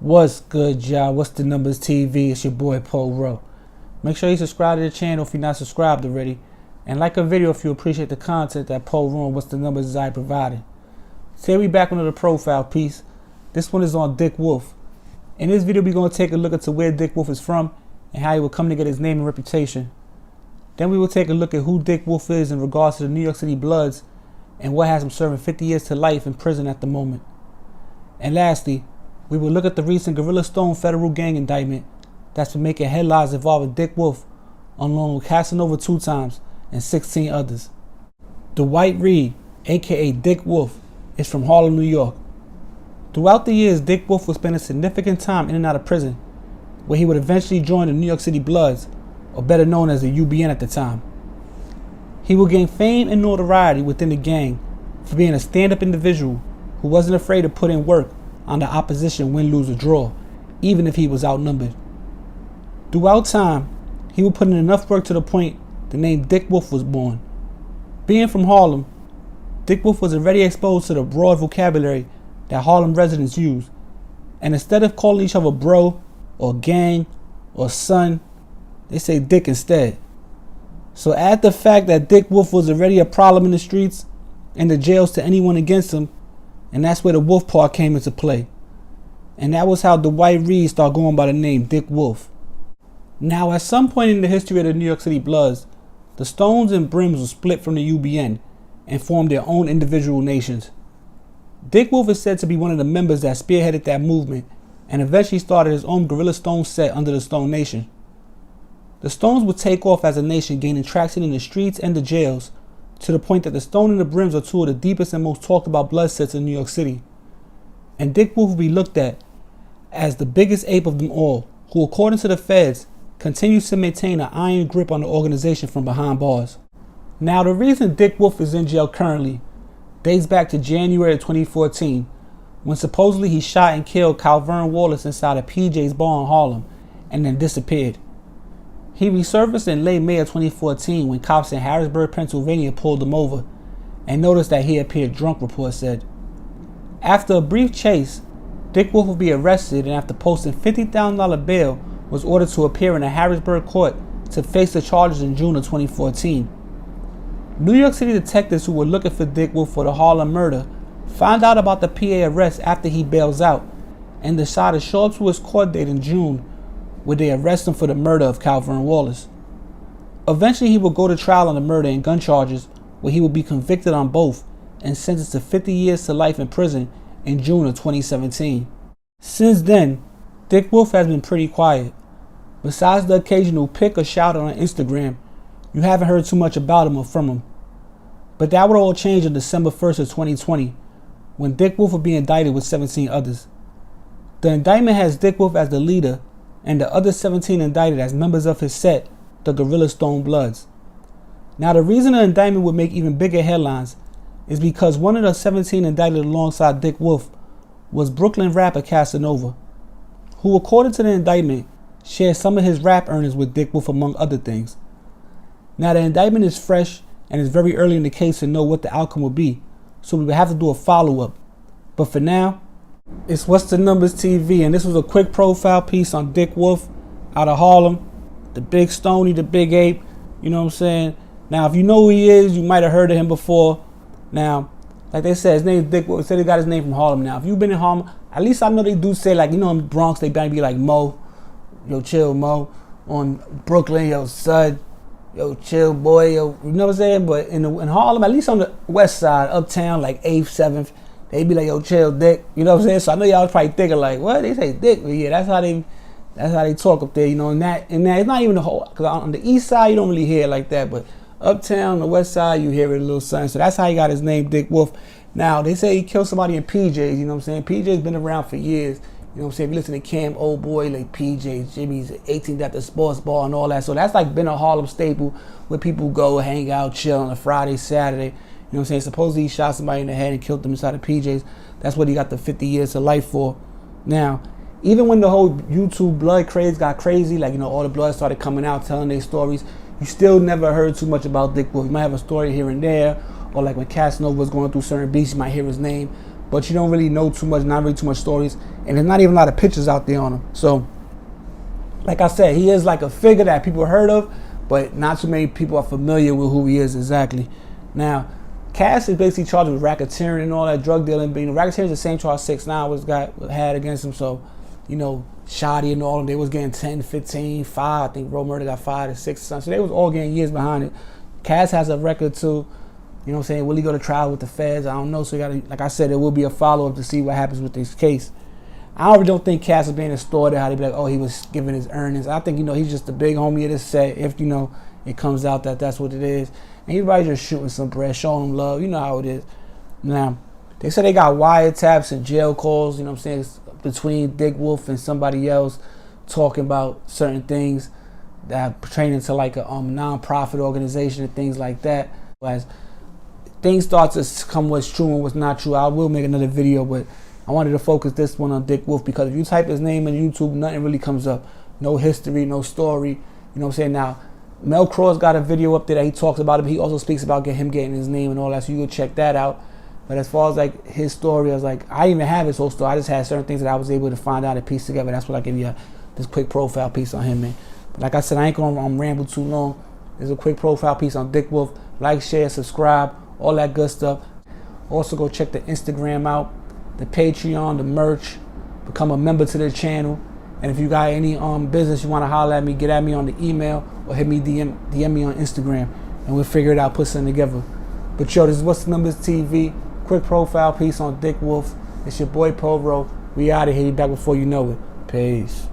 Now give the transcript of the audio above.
What's good, y'all? What's the numbers TV? It's your boy Paul Rowe. Make sure you subscribe to the channel if you're not subscribed already, and like a video if you appreciate the content that Paul Rowe and What's the Numbers is I provided. Today we back on the profile piece. This one is on Dick Wolf. In this video we're going to take a look into where Dick Wolf is from and how he will come to get his name and reputation. Then we will take a look at who Dick Wolf is in regards to the New York City Bloods and what has him serving 50 years to life in prison at the moment. And lastly, we will look at the recent Gorilla Stone federal gang indictment that's been making headlines involving Dick Wolf, along with Casanova 2 times and 16 others. Dwight Reed, aka Dick Wolf, is from Harlem, New York. Throughout the years, Dick Wolf would spend a significant time in and out of prison, where he would eventually join the New York City Bloods, or better known as the UBN at the time. He would gain fame and notoriety within the gang for being a stand-up individual who wasn't afraid to put in work on the opposition, win, lose, or draw, even if he was outnumbered. Throughout time, he would put in enough work to the point the name Dick Wolf was born. Being from Harlem, Dick Wolf was already exposed to the broad vocabulary that Harlem residents use, and instead of calling each other bro, or gang, or son, they say Dick instead. So add the fact that Dick Wolf was already a problem in the streets and the jails to anyone against him, and that's where the Wolf part came into play. And that was how Dwight Reed started going by the name Dick Wolf. Now, at some point in the history of the New York City Bloods, the Stones and Brims were split from the UBN and formed their own individual nations. Dick Wolf is said to be one of the members that spearheaded that movement and eventually started his own Gorilla Stone set under the Stone Nation. The Stones would take off as a nation, gaining traction in the streets and the jails, to the point that the Stone and the Brims are two of the deepest and most talked about blood sets in New York City. And Dick Wolf will be looked at as the biggest ape of them all, who according to the feds, continues to maintain an iron grip on the organization from behind bars. Now, the reason Dick Wolf is in jail currently dates back to January of 2014, when supposedly he shot and killed Calvern Wallace inside a PJ's bar in Harlem and then disappeared. He resurfaced in late May of 2014 when cops in Harrisburg, Pennsylvania pulled him over and noticed that he appeared drunk, reports said. After a brief chase, Dick Wolf would be arrested and after posting $50,000 bail was ordered to appear in a Harrisburg court to face the charges in June of 2014. New York City detectives who were looking for Dick Wolf for the Harlem murder found out about the PA arrest after he bails out and decided to show up to his court date in June, where they arrest him for the murder of Calvern Wallace. Eventually he will go to trial on the murder and gun charges, where he will be convicted on both and sentenced to 50 years to life in prison in June of 2017. Since then, Dick Wolf has been pretty quiet. Besides the occasional pic or shout out on Instagram, you haven't heard too much about him or from him. But that would all change on December 1st of 2020, when Dick Wolf will be indicted with 17 others. The indictment has Dick Wolf as the leader and the other 17 indicted as members of his set, the Gorilla Stone Bloods. Now, the reason the indictment would make even bigger headlines is because one of the 17 indicted alongside Dick Wolf was Brooklyn rapper Casanova, who according to the indictment shared some of his rap earnings with Dick Wolf among other things. Now, the indictment is fresh and it's very early in the case to know what the outcome will be, so we will have to do a follow-up. But for now, it's What's the Numbers TV, and this was a quick profile piece on Dick Wolf out of Harlem, the big Stony, the big ape, you know what I'm saying? Now, if you know who he is, you might have heard of him before. Now, like they said, his name is Dick Wolf. They said he got his name from Harlem. Now, if you've been in Harlem, at least I know they do say, like, you know, in Bronx, they might be like Mo, yo, chill, Mo. On Brooklyn, yo, Sud, yo, chill, boy, yo, you know what I'm saying? But in Harlem, at least on the west side, uptown, like 8th, 7th, they be like, yo, chill, Dick. You know what I'm saying? So I know y'all was probably thinking like, what? They say Dick, but yeah, that's how they talk up there, you know. And that it's not even the whole, because on the east side you don't really hear it like that, but uptown, the west side, you hear it a little something. So that's how he got his name, Dick Wolf. Now they say he killed somebody in PJs. You know what I'm saying? PJs been around for years. You know what I'm saying? If you listen to Cam, Old Boy, like PJs, Jimmy's, 18th at the sports bar and all that. So that's like been a Harlem staple where people go hang out, chill on a Friday, Saturday. You know what I'm saying? Supposedly he shot somebody in the head and killed them inside of PJs. That's what he got the 50 years to life for. Now, even when the whole YouTube blood craze got crazy, like, you know, all the blood started coming out telling their stories, you still never heard too much about Dick Wolf. You might have a story here and there, or like when Casanova was going through certain beats, you might hear his name. but you don't really know too much, not really too much stories, and there's not even a lot of pictures out there on him. So, like I said, he is like a figure that people heard of, but not too many people are familiar with who he is exactly. Now, Cass is basically charged with racketeering and all that, drug dealing. But, racketeering is the same charge 6ix9ine had against him. So, Shotty and all of them, they was getting 10, 15, 5. I think Ro Murder got 5 to 6 or something. So they was all getting years behind it. Cass has a record too. You know what I'm saying? Will he go to trial with the feds? I don't know. So, like I said, there will be a follow-up to see what happens with this case. I don't think Cass is being extorted, how they be like, oh, he was giving his earnings. I think, he's just the big homie of this set. If, it comes out that that's what it is. And he's probably just shooting some bread, showing him love. You know how it is. Now, they said they got wiretaps and jail calls, between Dick Wolf and somebody else talking about certain things that pertaining to like a non-profit organization and things like that. As things start to come what's true and what's not true, I will make another video, but I wanted to focus this one on Dick Wolf because if you type his name in YouTube, nothing really comes up. No history, no story. You know what I'm saying? Now, Mel Craw's got a video up there that he talks about it, but he also speaks about him getting his name and all that, so you can check that out. But as far as like his story, I didn't even have his whole story. I just had certain things that I was able to find out and piece together. That's what I give you this quick profile piece on him, man. But like I said, I ain't gonna ramble too long. There's a quick profile piece on Dick Wolf. Like, share, subscribe, all that good stuff. Also go check the Instagram out, the Patreon, the merch. Become a member to the channel. And if you got any business you want to holler at me, get at me on the email or hit me DM me on Instagram, and we'll figure it out, put something together. But yo, this is What's the Numbers TV. Quick profile piece on Dick Wolf. It's your boy Poro. We out of here. Back before you know it. Peace.